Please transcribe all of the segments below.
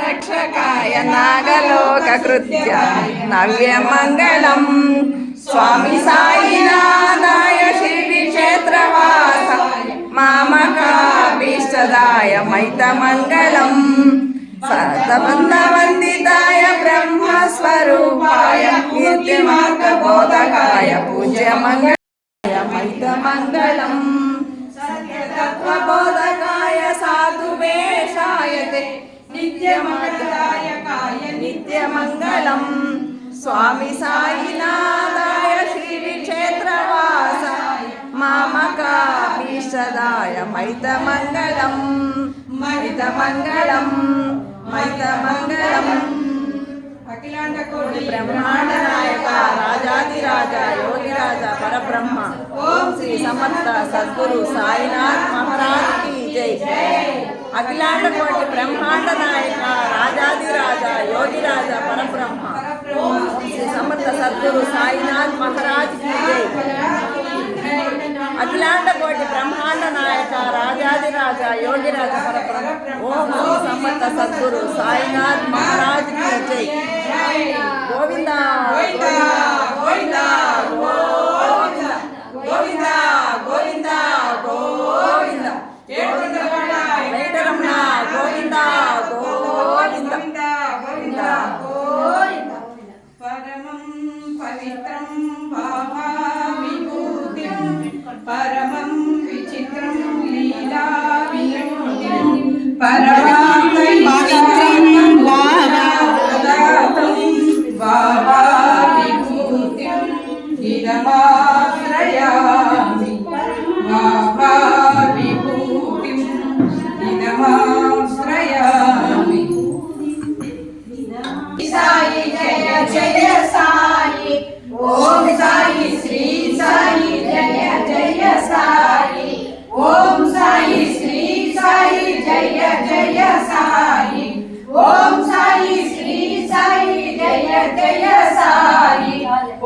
రక్షకాయ నాగలోకృత్యాయ నవ్యమంగళం స్వామి సాయినాథాయ శ్రీ క్షేత్రవాసాయ మామకాభీష్టదాయ మైతమంగళం సతబంధవందితాయ బ్రహ్మస్వరూపాయ కీర్తిమార్గబోధకాయ పూజ్యమంగళాయ మైతమంగళం సత్యతత్వబోధకాయ సాధువేషాయ నిత్యమంగళాయ నిత్యమంగళం స్వామి సాయినాథాయ శ్రీ క్షేత్రవాసాయ మామకాభీష్టదాయ మైతమంగళం మైతమంగళం మైతమంగళం అఖిలాండ కోటి బ్రహ్మాండ నాయక రాజాదిరాజ యోగిరాజ పరబ్రహ్మ ఓం శ్రీ సమర్థ సద్గురు సాయినాథ్ మహారాజ్ की जय। అఖిలాండ కోటి బ్రహ్మాండ నాయక రాజాదిరాజ యోగిరాజ పరబ్రహ్మ ఓం శ్రీ సమర్థ సద్గురు సాయినాథ్ మహారాజ్ की जय। అఖిలాండ కోటి బ్రహ్మాండ నాయక రాజాదిరాజ యోగిరాజ పరబ్రహ్మ ఓం శ్రీ సమర్థ సద్గురు సాయినాథ్ మహారాజ్ की जय। గోవింద గోవింద గోవింద గోవింద గోవింద గోవింద గోవింద వెంకటరమణ గోవింద గోవింద గోవింద గోవింద పరమం పవిత్రం భావా విభూతిం పరమం విచిత్రం లీలా వినోదిం పరమం పవిత్రం భావా బాబా విభూతిం ఇదమాశ్రయామి బాబా విభూతిం ఇదమాశ్రయామి। సాయి జయ జయ సాయి ఓం సాయి శ్రీ సాయి జయ జయ సాయి ఓం సాయి శ్రీ సాయి జయ జయ సాయి ఓం సాయి శ్రీ సాయి జయ జయ సాయి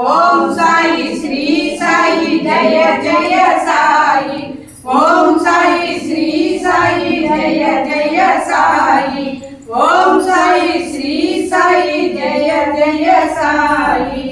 ఓం సాయి శ్రీ సాయి జయ జయ సాయి ఓం సాయి శ్రీ సాయి జయ జయ సాయి ఓం సాయి శ్రీ సాయి జయ జయ సాయి।